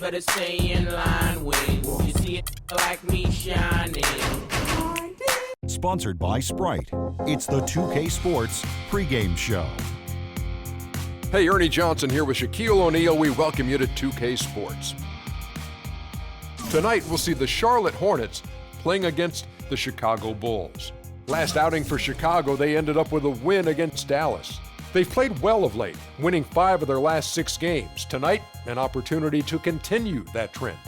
better stay in line with. You see it like me shining. Sponsored by Sprite. It's the 2K Sports pregame show. Hey, Ernie Johnson here with Shaquille O'Neal. We welcome you to 2K Sports. Tonight, we'll see the Charlotte Hornets playing against the Chicago Bulls. Last outing for Chicago, they ended up with a win against Dallas. They've played well of late, winning 5 of their last 6 games. Tonight, an opportunity to continue that trend.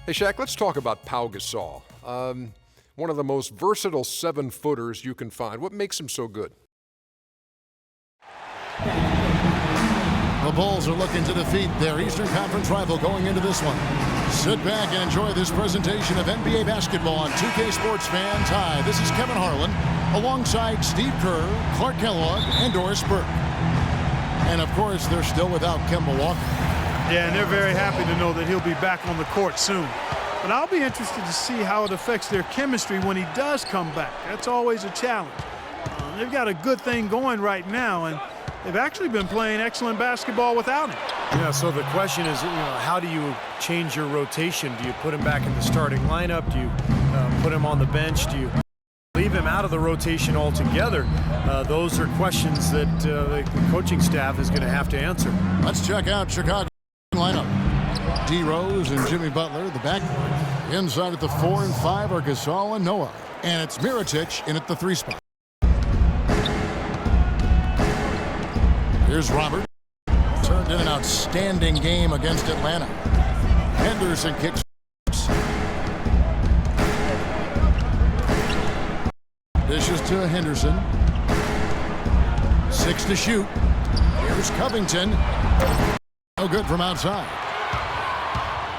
Hey, Shaq, let's talk about Pau Gasol. One of the most versatile 7-footers you can find. What makes him so good? The Bulls are looking to defeat their Eastern Conference rival going into this one. Sit back and enjoy this presentation of NBA basketball on 2K Sports fans. Hi, this is Kevin Harlan, alongside Steve Kerr, Clark Kellogg, and Doris Burke. And of course, they're still without Kemba Walker. Yeah, and they're very happy to know that he'll be back on the court soon. But I'll be interested to see how it affects their chemistry when he does come back. That's always a challenge. They've got a good thing going right now, and they've actually been playing excellent basketball without him. Yeah, so the question is, how do you change your rotation? Do you put him back in the starting lineup? Do you put him on the bench? Do you leave him out of the rotation altogether? Those are questions that the coaching staff is going to have to answer. Let's check out Chicago's lineup. D. Rose and Jimmy Butler, the backcourt. Inside at the 4 and 5 are Gasol and Noah. And it's Mirotic in at the 3 spot. Here's Robert. Turned in an outstanding game against Atlanta. Henderson kicks. Dishes to Henderson. 6 to shoot. Here's Covington. No good from outside.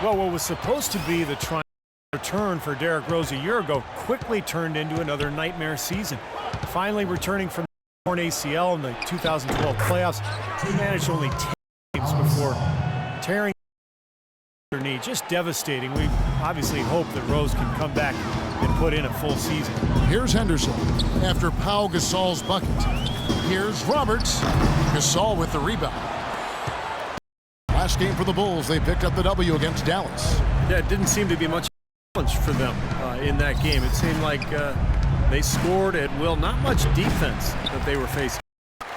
Well, what was supposed to be the return for Derrick Rose a year ago quickly turned into another nightmare season. Finally returning from torn ACL in the 2012 playoffs, he managed only 10 games before tearing their knee. Just devastating. We obviously hope that Rose can come back and put in a full season. Here's Henderson after Pau Gasol's bucket. Here's Roberts. Gasol with the rebound. Last game for the Bulls, they picked up the W against Dallas. Yeah, it didn't seem to be much challenge for them in that game. It seemed like they scored at will. Not much defense that they were facing.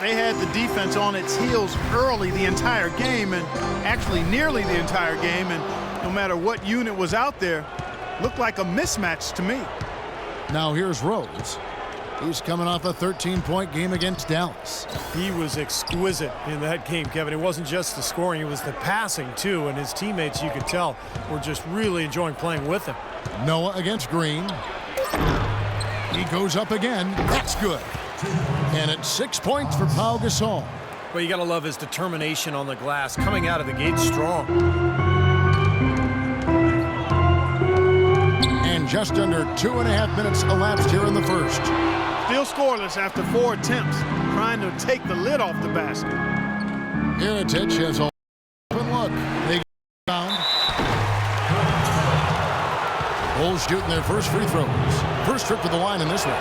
They had the defense on its heels early the entire game, and actually nearly the entire game, and no matter what unit was out there, looked like a mismatch to me. Now here's Rose. He's coming off a 13-point game against Dallas. He was exquisite in that game, Kevin. It wasn't just the scoring, it was the passing, too. And his teammates, you could tell, were just really enjoying playing with him. Noah against Green. He goes up again. That's good. And it's 6 points for Pau Gasol. Well, you got to love his determination on the glass, coming out of the gate strong. And just under 2.5 minutes elapsed here in the first. Still scoreless after 4 attempts, trying to take the lid off the basket. Mirotic has a open look. They get down. Bulls shooting their first free throws. First trip to the line in this one.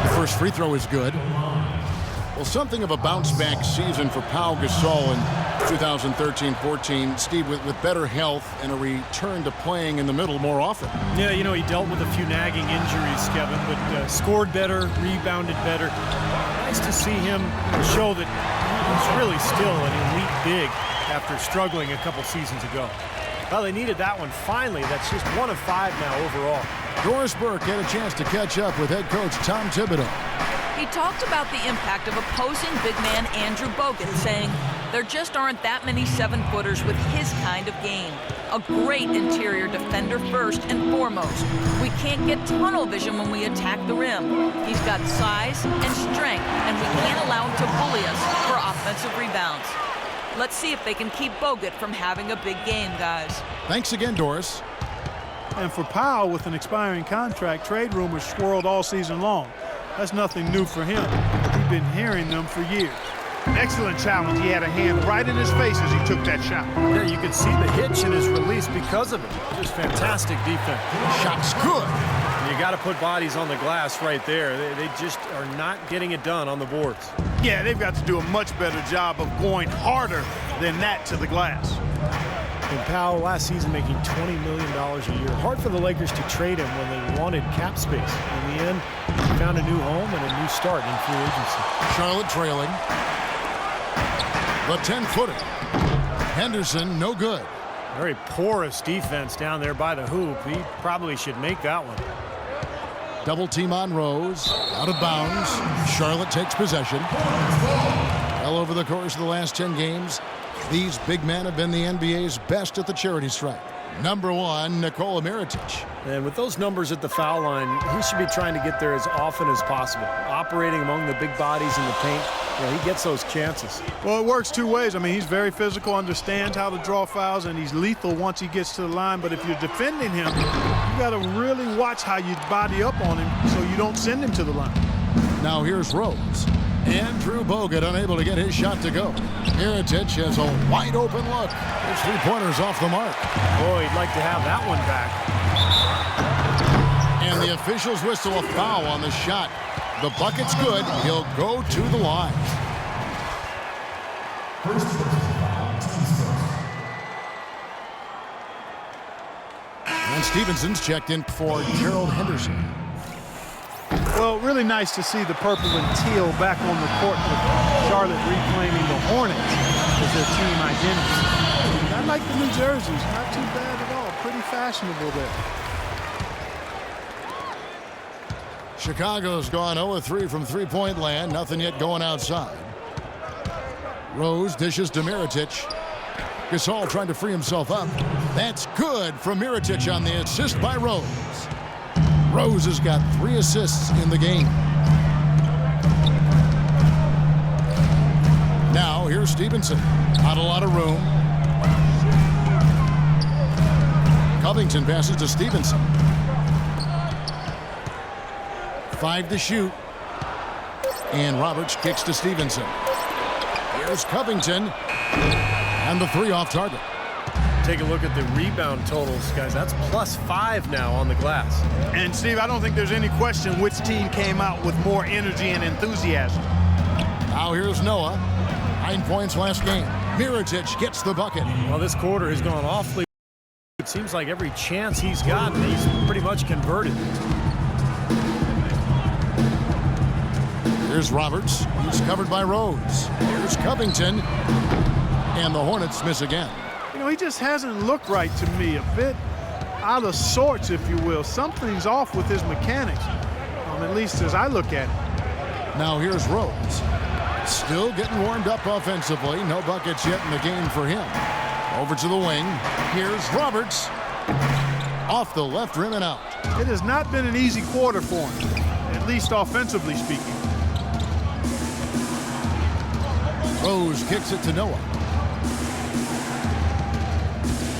The first free throw is good. Well, something of a bounce-back season for Pau Gasol in 2013-14. Steve, with better health and a return to playing in the middle more often. Yeah, he dealt with a few nagging injuries, Kevin, but scored better, rebounded better. Nice to see him show that he's really still an elite big after struggling a couple seasons ago. Well, they needed that one finally. That's just 1 of 5 now overall. Doris Burke had a chance to catch up with head coach Tom Thibodeau. He talked about the impact of opposing big man Andrew Bogut, saying there just aren't that many 7-footers with his kind of game. A great interior defender first and foremost. We can't get tunnel vision when we attack the rim. He's got size and strength, and we can't allow him to bully us for offensive rebounds. Let's see if they can keep Bogut from having a big game, guys. Thanks again, Doris. And for Powell, with an expiring contract, trade rumors swirled all season long. That's nothing new for him. We've been hearing them for years. Excellent challenge. He had a hand right in his face as he took that shot. Yeah, you could see the hitch in his release because of it. Just fantastic defense. Shot's good. You got to put bodies on the glass right there. They just are not getting it done on the boards. Yeah, they've got to do a much better job of going harder than that to the glass. And Powell last season making $20 million a year. Hard for the Lakers to trade him when they wanted cap space. In the end, he found a new home and a new start in free agency. Charlotte trailing. The 10-footer. Henderson, no good. Very porous defense down there by the hoop. He probably should make that one. Double team on Rose. Out of bounds. Charlotte takes possession. Well, over the course of the last 10 games, these big men have been the NBA's best at the charity stripe. Number 1, Nikola Mirotic. And with those numbers at the foul line, he should be trying to get there as often as possible. Operating among the big bodies in the paint, he gets those chances. Well, it works two ways. I mean, he's very physical, understands how to draw fouls, and he's lethal once he gets to the line. But if you're defending him, you got to really watch how you body up on him so you don't send him to the line. Now here's Rose. Andrew Bogut unable to get his shot to go. Mirotic has a wide open look. His three-pointers off the mark. Boy, he'd like to have that one back. And the officials whistle a foul on the shot. The bucket's good. He'll go to the line. And Stevenson's checked in for Gerald Henderson. Well, really nice to see the purple and teal back on the court with Charlotte reclaiming the Hornets as their team identity. I like the new jerseys. Not too bad at all. Pretty fashionable there. Chicago's gone 0-3 from three-point land. Nothing yet going outside. Rose dishes to Mirotic. Gasol trying to free himself up. That's good from Mirotic on the assist by Rose. Rose has got 3 assists in the game. Now here's Stevenson. Not a lot of room. Covington passes to Stevenson. 5 to shoot. And Roberts kicks to Stevenson. Here's Covington. And the 3 off target. Take a look at the rebound totals, guys. That's +5 now on the glass. And, Steve, I don't think there's any question which team came out with more energy and enthusiasm. Now here's Noah. 9 points last game. Mirotic gets the bucket. Well, this quarter has gone awfully. It seems like every chance he's gotten, he's pretty much converted. Here's Roberts. He's covered by Rose. Here's Covington. And the Hornets miss again. You know, he just hasn't looked right to me. A bit out of sorts, if you will. Something's off with his mechanics, at least as I look at it. Now here's Rose. Still getting warmed up offensively. No buckets yet in the game for him. Over to the wing. Here's Roberts. Off the left rim and out. It has not been an easy quarter for him, at least offensively speaking. Rose kicks it to Noah.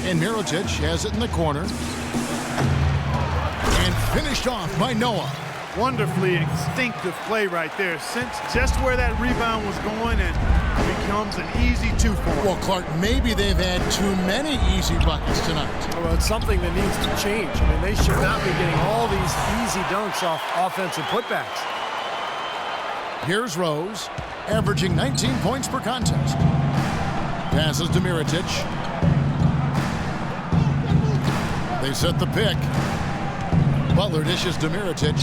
And Mirotic has it in the corner. And finished off by Noah. Wonderfully instinctive play right there. Since just where that rebound was going, and becomes an easy 2 for him. Well, Clark, maybe they've had too many easy buckets tonight. Well, it's something that needs to change. I mean, they should not be getting all these easy dunks off offensive putbacks. Here's Rose, averaging 19 points per contest. Passes to Mirotic. They set the pick. Butler dishes to Mirotic.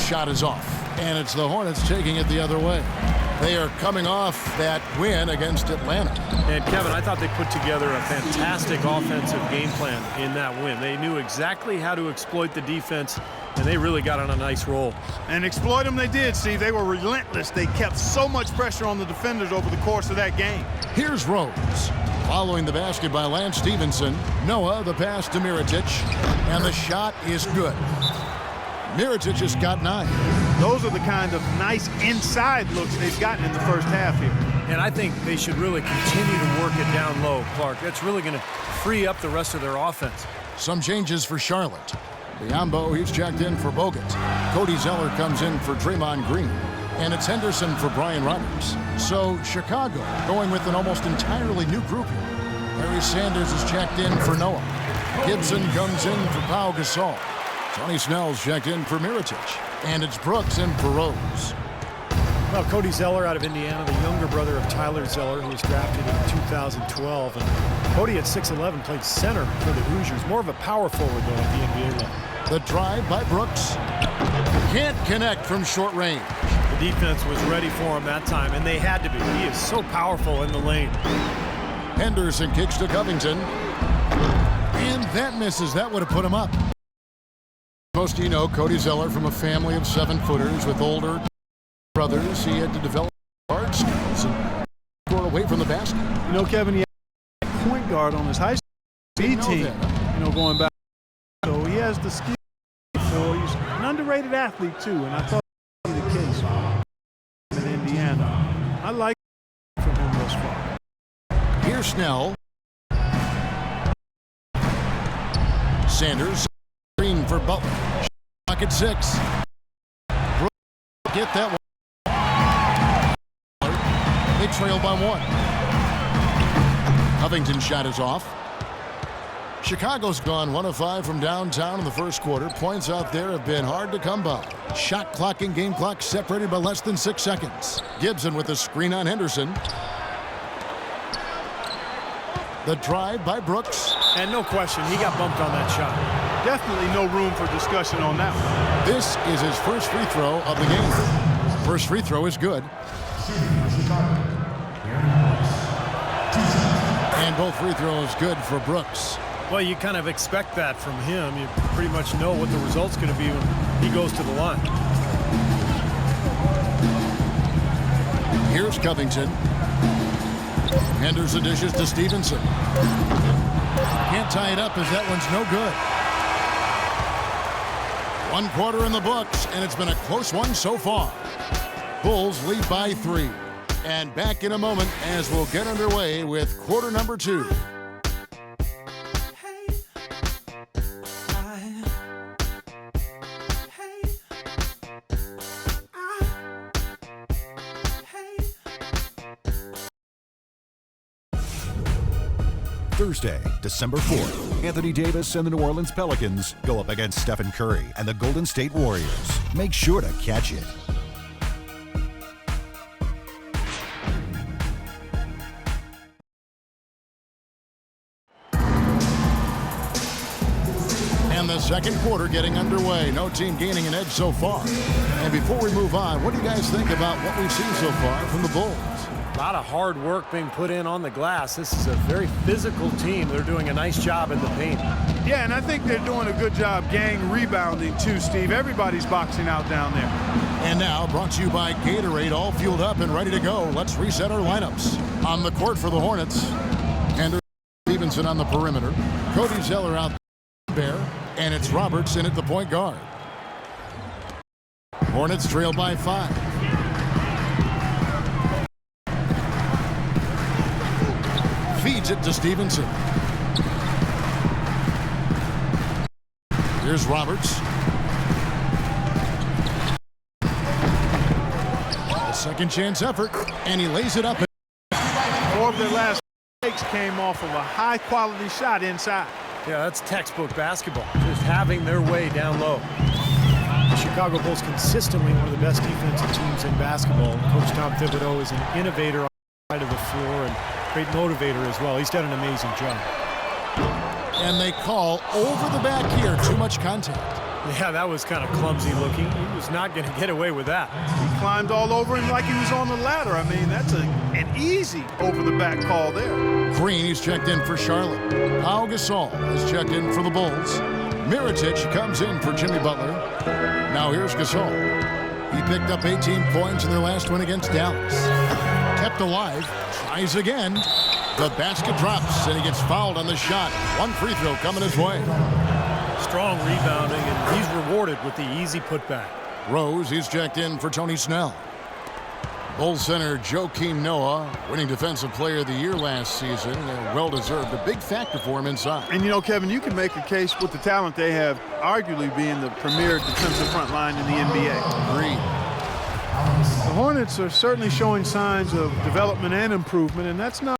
Shot is off. And it's the Hornets taking it the other way. They are coming off that win against Atlanta. And Kevin, I thought they put together a fantastic offensive game plan in that win. They knew exactly how to exploit the defense, and they really got on a nice roll. And exploit them they did, see. They were relentless. They kept so much pressure on the defenders over the course of that game. Here's Rose. Following the basket by Lance Stevenson. Noah, the pass to Mirotic. And the shot is good. Mirotic has got 9. Those are the kind of nice inside looks they've gotten in the first half here. And I think they should really continue to work it down low, Clark. That's really going to free up the rest of their offense. Some changes for Charlotte. Biombo, he's checked in for Bogut. Cody Zeller comes in for Draymond Green. And it's Henderson for Brian Roberts. So Chicago going with an almost entirely new group here. Larry Sanders is checked in for Noah. Gibson comes in for Pau Gasol. Tony Snell's checked in for Mirotic. And it's Brooks in for Rose. Well, Cody Zeller out of Indiana, the younger brother of Tyler Zeller, who was drafted in 2012. And Cody at 6'11" played center for the Hoosiers. More of a power forward, though, at the NBA level. The drive by Brooks. Can't connect from short range. The defense was ready for him that time, and they had to be. He is so powerful in the lane. Henderson kicks to Covington. And that misses. That would have put him up. Most of you know Cody Zeller from a family of 7-footers with older brothers. He had to develop guard skills and score away from the basket. You know, Kevin, he had a point guard on his high school B team, going back. So he has the skill. So he's an underrated athlete, too, and I thought that would be the case in Indiana. I like from him thus far. Here's Snell. Sanders. Green for Butler. Pocket 6. Get that one. They trail by 1. Covington shot is off. Chicago's gone 1 of 5 from downtown in the first quarter. Points out there have been hard to come by. Shot clock and game clock separated by less than 6 seconds. Gibson with the screen on Henderson. The drive by Brooks. And no question, he got bumped on that shot. Definitely no room for discussion on that one. This is his first free throw of the game. First free throw is good. And both free throws good for Brooks. Well, you kind of expect that from him. You pretty much know what the result's going to be when he goes to the line. Here's Covington. Henderson dishes to Stevenson. Can't tie it up as that one's no good. 1 quarter in the books, and it's been a close one so far. Bulls lead by 3. And back in a moment as we'll get underway with quarter number 2. Thursday, December 4th, Anthony Davis and the New Orleans Pelicans go up against Stephen Curry and the Golden State Warriors. Make sure to catch it. And the second quarter getting underway. No team gaining an edge so far. And before we move on, what do you guys think about what we've seen so far from the Bulls? A lot of hard work being put in on the glass. This is a very physical team. They're doing a nice job in the paint. Yeah, and I think they're doing a good job gang rebounding too, Steve. Everybody's boxing out down there. And now, brought to you by Gatorade, all fueled up and ready to go. Let's reset our lineups. On the court for the Hornets, Henderson, Stevenson on the perimeter. Cody Zeller out there, and it's Roberts in at the point guard. Hornets trail by 5. Feeds it to Stevenson. Here's Roberts. A second chance effort, and he lays it up. 4 of their last mistakes came off of a high-quality shot inside. Yeah, that's textbook basketball. Just having their way down low. The Chicago Bulls consistently one of the best defensive teams in basketball. Coach Tom Thibodeau is an innovator on the side of the floor and great motivator as well. He's done an amazing job. And they call over the back here. Too much contact. Yeah, that was kind of clumsy looking. He was not going to get away with that. He climbed all over him like he was on the ladder. I mean, that's an easy over-the-back call there. Green, he's checked in for Charlotte. Pau Gasol is checked in for the Bulls. Mirotic comes in for Jimmy Butler. Now here's Gasol. He picked up 18 points in their last win against Dallas. Kept alive. Tries again. The basket drops, and he gets fouled on the shot. 1 free throw coming his way. Strong rebounding, and he's rewarded with the easy putback. Rose, he's checked in for Tony Snell. Bulls center Joakim Noah, winning Defensive Player of the Year last season. Well-deserved. A big factor for him inside. And, you know, Kevin, you can make a case with the talent they have, arguably being the premier defensive front line in the NBA. Agreed. The Hornets are certainly showing signs of development and improvement, and that's not